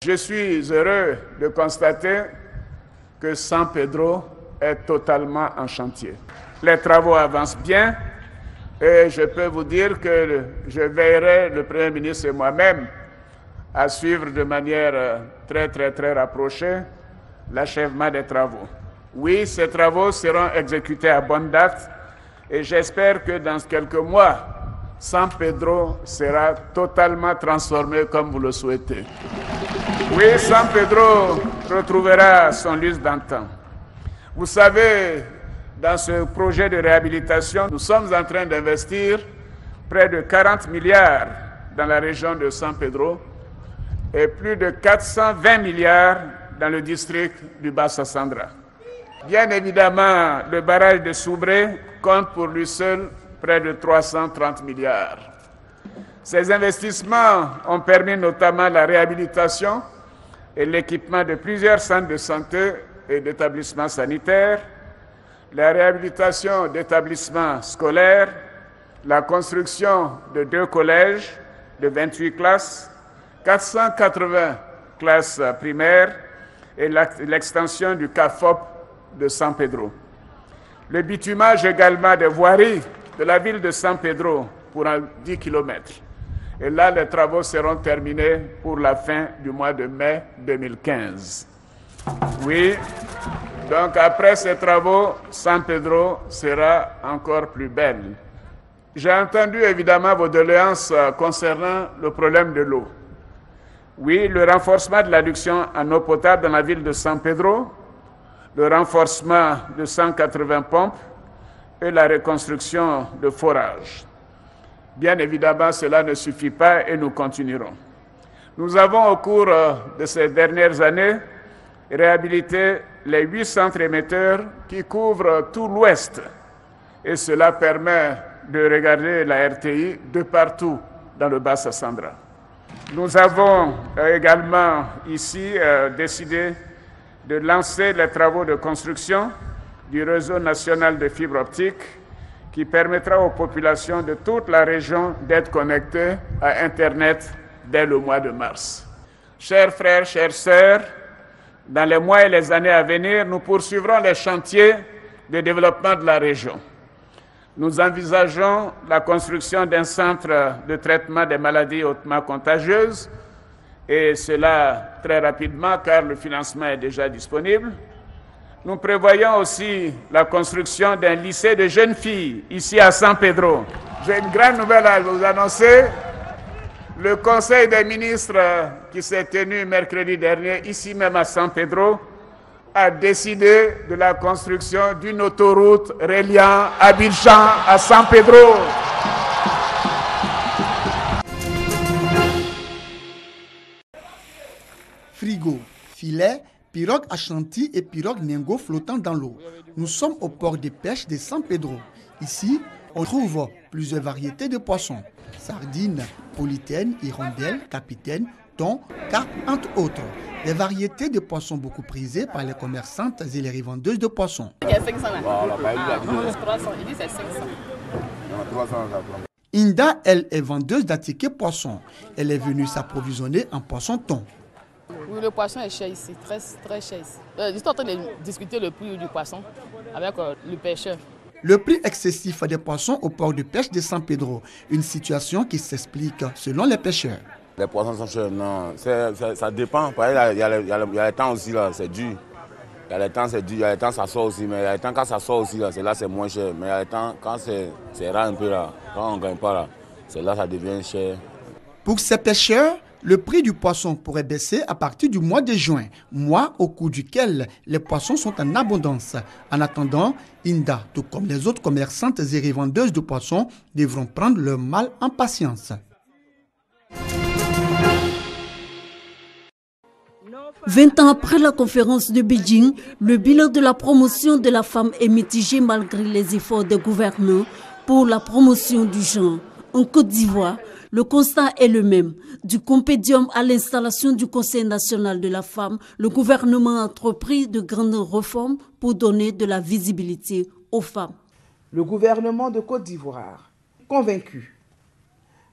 Je suis heureux de constater que San Pedro est totalement en chantier. Les travaux avancent bien et je peux vous dire que je veillerai, le Premier ministre et moi-même, à suivre de manière très rapprochée l'achèvement des travaux. Oui, ces travaux seront exécutés à bonne date et j'espère que dans quelques mois, San Pedro sera totalement transformé comme vous le souhaitez. Oui, San Pedro retrouvera son luxe d'antan. Vous savez, dans ce projet de réhabilitation, nous sommes en train d'investir près de 40 milliards dans la région de San Pedro et plus de 420 milliards dans le district du Bas-Sassandra. Bien évidemment, le barrage de Soubré compte pour lui seul près de 330 milliards. Ces investissements ont permis notamment la réhabilitation et l'équipement de plusieurs centres de santé et d'établissements sanitaires, la réhabilitation d'établissements scolaires, la construction de 2 collèges de 28 classes, 480 classes primaires et l'extension du CAFOP de San Pedro. Le bitumage également des voiries de la ville de San Pedro pour 10 km. Et là, les travaux seront terminés pour la fin du mois de mai 2015. Oui, donc après ces travaux, San Pedro sera encore plus belle. J'ai entendu évidemment vos doléances concernant le problème de l'eau. Oui, le renforcement de l'adduction en eau potable dans la ville de San Pedro, le renforcement de 180 pompes et la reconstruction de forages. Bien évidemment, cela ne suffit pas et nous continuerons. Nous avons, au cours de ces dernières années, réhabilité les 8 centres émetteurs qui couvrent tout l'Ouest. Et cela permet de regarder la RTI de partout dans le Bas-Sassandra. Nous avons également ici décidé de lancer les travaux de construction du réseau national de fibre optique qui permettra aux populations de toute la région d'être connectées à Internet dès le mois de mars. Chers frères, chères sœurs, dans les mois et les années à venir, nous poursuivrons les chantiers de développement de la région. Nous envisageons la construction d'un centre de traitement des maladies hautement contagieuses, et cela très rapidement car le financement est déjà disponible. Nous prévoyons aussi la construction d'un lycée de jeunes filles ici à San Pedro. J'ai une grande nouvelle à vous annoncer. Le Conseil des ministres qui s'est tenu mercredi dernier ici même à San Pedro a décidé de la construction d'une autoroute reliant Abidjan à San Pedro. Frigo, filet, pirogue Ashanti et pirogue Nengo flottant dans l'eau. Nous sommes au port de pêche de San Pedro. Ici, on trouve plusieurs variétés de poissons. Sardines, politaines, hirondelles, capitaines, thon, carpe, entre autres. Des variétés de poissons beaucoup prisées par les commerçantes et les revendeuses de poissons. Il y a 500 là. C'est 300. Il dit c'est 500. Inda, elle, est vendeuse d'attiqués poissons. Elle est venue s'approvisionner en poisson thon. Oui, le poisson est cher ici, très cher ici. Je suis en train de discuter le prix du poisson avec le pêcheur. Le prix excessif des poissons au port de pêche de San Pedro, une situation qui s'explique selon les pêcheurs. Les poissons sont chers, non, ça dépend. Il y a les temps aussi, là, c'est dur. Il y a les temps, c'est dur, il y a les temps, ça sort aussi. Mais il y a les temps, quand ça sort aussi, là, c'est moins cher. Mais il y a les temps, quand c'est rare un peu, là, quand on ne gagne pas, là, c'est là ça devient cher. Pour ces pêcheurs, le prix du poisson pourrait baisser à partir du mois de juin, mois au cours duquel les poissons sont en abondance. En attendant, Inda, tout comme les autres commerçantes et revendeuses de poissons, devront prendre leur mal en patience. 20 ans après la conférence de Beijing, le bilan de la promotion de la femme est mitigé malgré les efforts des gouvernants pour la promotion du genre. En Côte d'Ivoire, le constat est le même. Du compédium à l'installation du Conseil national de la femme, le gouvernement a entrepris de grandes réformes pour donner de la visibilité aux femmes. Le gouvernement de Côte d'Ivoire, convaincu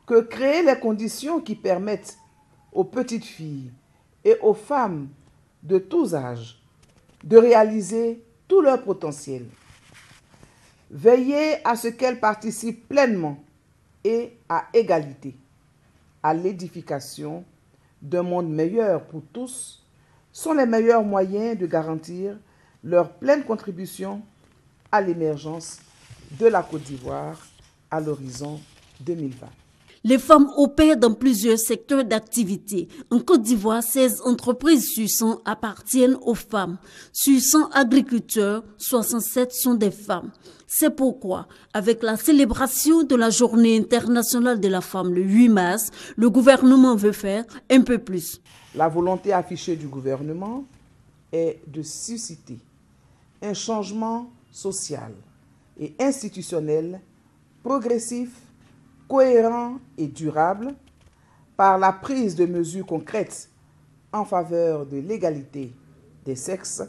que créer les conditions qui permettent aux petites filles et aux femmes de tous âges de réaliser tout leur potentiel. Veiller à ce qu'elles participent pleinement et à égalité à l'édification d'un monde meilleur pour tous sont les meilleurs moyens de garantir leur pleine contribution à l'émergence de la Côte d'Ivoire à l'horizon 2020. Les femmes opèrent dans plusieurs secteurs d'activité. En Côte d'Ivoire, 16 entreprises sur 100 appartiennent aux femmes. Sur 100 agriculteurs, 67 sont des femmes. C'est pourquoi, avec la célébration de la Journée internationale de la femme le 8 mars, le gouvernement veut faire un peu plus. La volonté affichée du gouvernement est de susciter un changement social et institutionnel progressif, cohérent et durable par la prise de mesures concrètes en faveur de l'égalité des sexes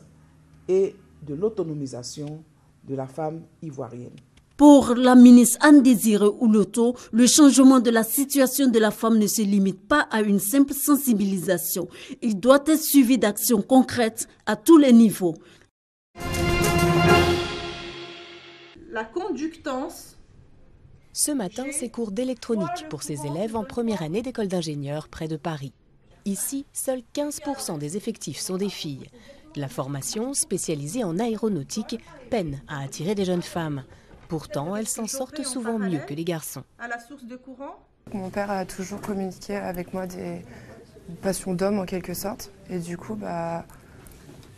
et de l'autonomisation de la femme ivoirienne. Pour la ministre Anne-Désirée Ouloto, le changement de la situation de la femme ne se limite pas à une simple sensibilisation. Il doit être suivi d'actions concrètes à tous les niveaux. La conductance. Ce matin, c'est cours d'électronique pour ces élèves en première année d'école d'ingénieur près de Paris. Ici, seuls 15% des effectifs sont des filles. La formation, spécialisée en aéronautique, peine à attirer des jeunes femmes. Pourtant, elles s'en sortent souvent mieux que les garçons. À la source de courant. Mon père a toujours communiqué avec moi des passions d'homme en quelque sorte. Et du coup,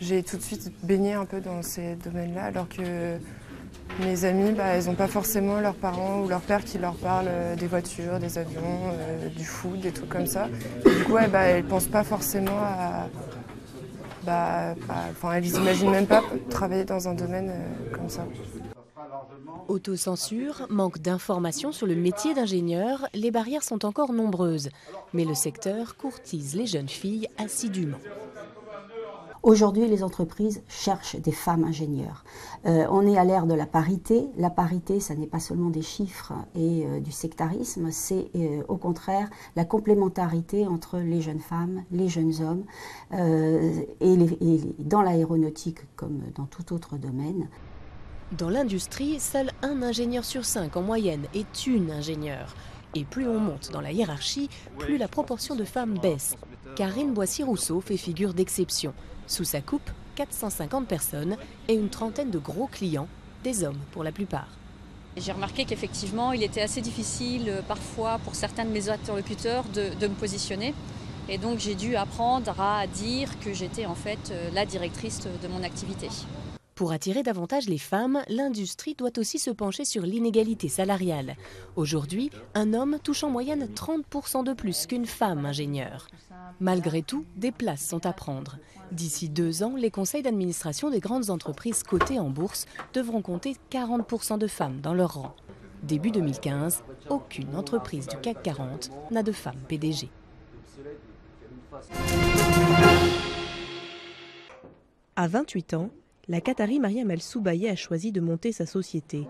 j'ai tout de suite baigné un peu dans ces domaines-là, alors que mes amis, elles n'ont pas forcément leurs parents ou leur père qui leur parlent des voitures, des avions, du foot, des trucs comme ça. Et du coup, elles ne pensent pas forcément à... elles n'imaginent même pas travailler dans un domaine comme ça. Autocensure, manque d'informations sur le métier d'ingénieur, les barrières sont encore nombreuses. Mais le secteur courtise les jeunes filles assidûment. Aujourd'hui, les entreprises cherchent des femmes ingénieurs. On est à l'ère de la parité. La parité, ça n'est pas seulement des chiffres et du sectarisme, c'est au contraire la complémentarité entre les jeunes femmes, les jeunes hommes, et dans l'aéronautique comme dans tout autre domaine. Dans l'industrie, seul un ingénieur sur 5 en moyenne est une ingénieure. Et plus on monte dans la hiérarchie, plus la proportion de femmes baisse. Karine Boissy-Rousseau fait figure d'exception. Sous sa coupe, 450 personnes et une trentaine de gros clients, des hommes pour la plupart. J'ai remarqué qu'effectivement, il était assez difficile parfois pour certains de mes interlocuteurs de me positionner. Et donc j'ai dû apprendre à dire que j'étais en fait la directrice de mon activité. Pour attirer davantage les femmes, l'industrie doit aussi se pencher sur l'inégalité salariale. Aujourd'hui, un homme touche en moyenne 30% de plus qu'une femme ingénieure. Malgré tout, des places sont à prendre. D'ici 2 ans, les conseils d'administration des grandes entreprises cotées en bourse devront compter 40% de femmes dans leur rang. Début 2015, aucune entreprise du CAC 40 n'a de femme PDG. À 28 ans, la Qatari Mariam El Soubaye a choisi de monter sa société.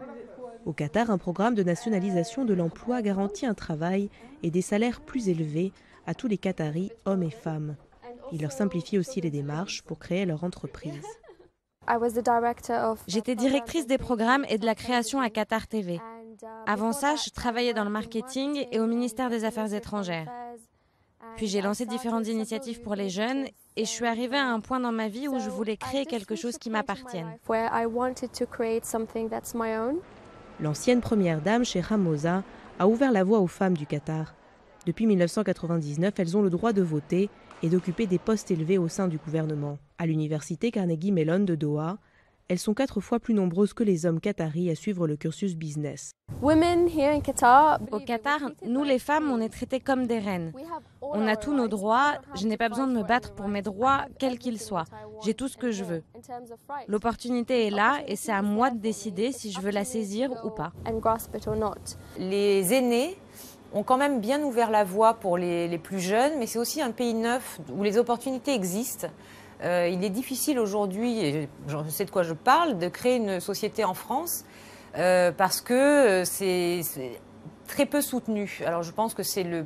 Au Qatar, un programme de nationalisation de l'emploi garantit un travail et des salaires plus élevés à tous les Qataris, hommes et femmes. Il leur simplifie aussi les démarches pour créer leur entreprise. J'étais directrice des programmes et de la création à Qatar TV. Avant ça, je travaillais dans le marketing et au ministère des Affaires étrangères. Puis j'ai lancé différentes initiatives pour les jeunes et je suis arrivée à un point dans ma vie où je voulais créer quelque chose qui m'appartienne. L'ancienne première dame, Cheikha Moza, a ouvert la voie aux femmes du Qatar. Depuis 1999, elles ont le droit de voter et d'occuper des postes élevés au sein du gouvernement. À l'université Carnegie Mellon de Doha, elles sont 4 fois plus nombreuses que les hommes qataris à suivre le cursus business. Au Qatar, nous les femmes, on est traitées comme des reines. On a tous nos droits, je n'ai pas besoin de me battre pour mes droits, quels qu'ils soient. J'ai tout ce que je veux. L'opportunité est là et c'est à moi de décider si je veux la saisir ou pas. Les aînés ont quand même bien ouvert la voie pour les plus jeunes, mais c'est aussi un pays neuf où les opportunités existent. Il est difficile aujourd'hui, et je sais de quoi je parle, de créer une société en France parce que c'est très peu soutenu. Alors je pense que c'est le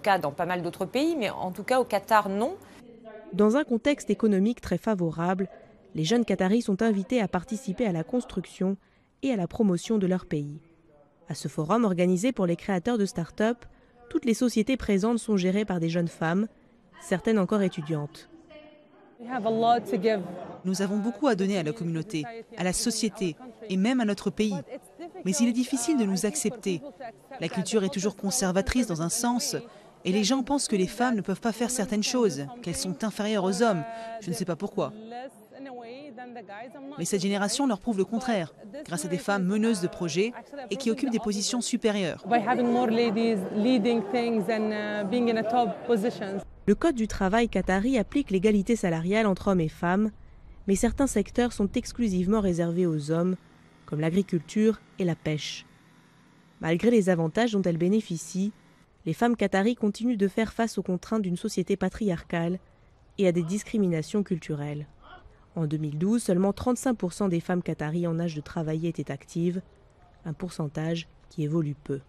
cas dans pas mal d'autres pays, mais en tout cas au Qatar, non. Dans un contexte économique très favorable, les jeunes Qataris sont invités à participer à la construction et à la promotion de leur pays. À ce forum organisé pour les créateurs de start-up, toutes les sociétés présentes sont gérées par des jeunes femmes, certaines encore étudiantes. Nous avons beaucoup à donner à la communauté, à la société et même à notre pays. Mais il est difficile de nous accepter. La culture est toujours conservatrice dans un sens et les gens pensent que les femmes ne peuvent pas faire certaines choses, qu'elles sont inférieures aux hommes. Je ne sais pas pourquoi. Mais cette génération leur prouve le contraire, grâce à des femmes meneuses de projets et qui occupent des positions supérieures. Le Code du travail qatari applique l'égalité salariale entre hommes et femmes, mais certains secteurs sont exclusivement réservés aux hommes, comme l'agriculture et la pêche. Malgré les avantages dont elles bénéficient, les femmes qataries continuent de faire face aux contraintes d'une société patriarcale et à des discriminations culturelles. En 2012, seulement 35% des femmes qataries en âge de travailler étaient actives, un pourcentage qui évolue peu.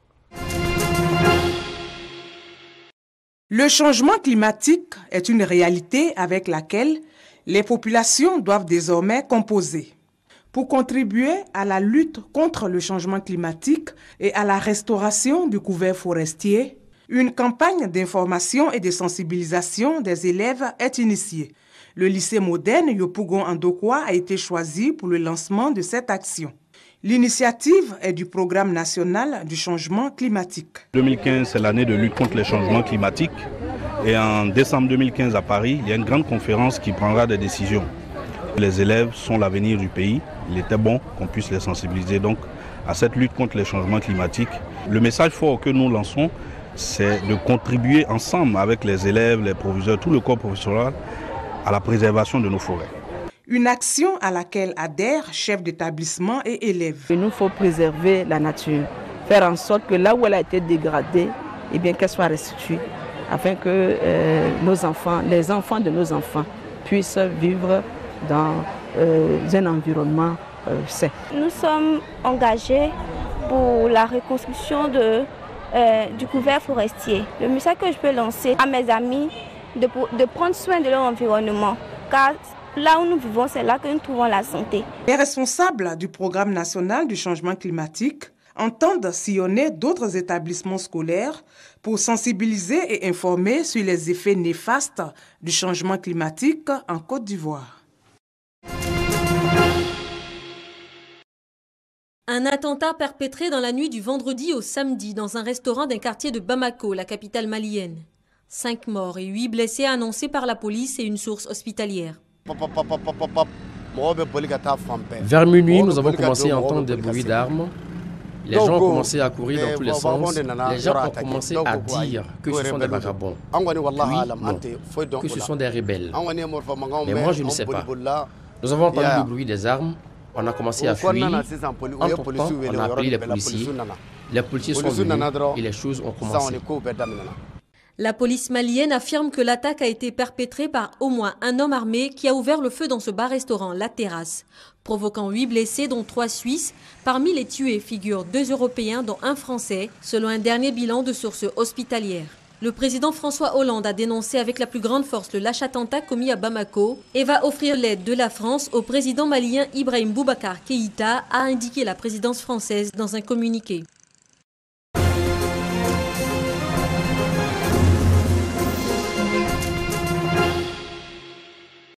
Le changement climatique est une réalité avec laquelle les populations doivent désormais composer. Pour contribuer à la lutte contre le changement climatique et à la restauration du couvert forestier, une campagne d'information et de sensibilisation des élèves est initiée. Le lycée moderne Yopougon Ndokwa a été choisi pour le lancement de cette action. L'initiative est du Programme national du changement climatique. 2015, c'est l'année de lutte contre les changements climatiques. Et en décembre 2015 à Paris, il y a une grande conférence qui prendra des décisions. Les élèves sont l'avenir du pays. Il était bon qu'on puisse les sensibiliser donc à cette lutte contre les changements climatiques. Le message fort que nous lançons, c'est de contribuer ensemble avec les élèves, les proviseurs, tout le corps professoral à la préservation de nos forêts. Une action à laquelle adhèrent chefs d'établissement et élèves. Il nous faut préserver la nature, faire en sorte que là où elle a été dégradée, eh bien qu'elle soit restituée, afin que nos enfants, les enfants de nos enfants, puissent vivre dans un environnement sain. Nous sommes engagés pour la reconstruction du couvert forestier. Le message que je peux lancer à mes amis, de prendre soin de leur environnement, car là où nous vivons, c'est là que nous trouvons la santé. Les responsables du Programme national du changement climatique entendent sillonner d'autres établissements scolaires pour sensibiliser et informer sur les effets néfastes du changement climatique en Côte d'Ivoire. Un attentat perpétré dans la nuit du vendredi au samedi dans un restaurant d'un quartier de Bamako, la capitale malienne. 5 morts et 8 blessés annoncés par la police et une source hospitalière. Vers minuit, nous avons commencé à entendre des bruits d'armes. Les gens ont commencé à courir dans tous les sens. Les gens ont commencé à dire que ce sont des vagabonds. Puis, non, que ce sont des rebelles. Mais moi, je ne sais pas. Nous avons entendu le bruit des armes. On a commencé à fuir. Entre-temps, on a appelé les policiers. Les policiers sont venus et les choses ont commencé. La police malienne affirme que l'attaque a été perpétrée par au moins un homme armé qui a ouvert le feu dans ce bar-restaurant La Terrasse, provoquant 8 blessés dont 3 Suisses. Parmi les tués figurent 2 Européens dont un Français, selon un dernier bilan de sources hospitalières. Le président François Hollande a dénoncé avec la plus grande force le lâche attentat commis à Bamako et va offrir l'aide de la France au président malien Ibrahim Boubacar Keïta, a indiqué la présidence française dans un communiqué.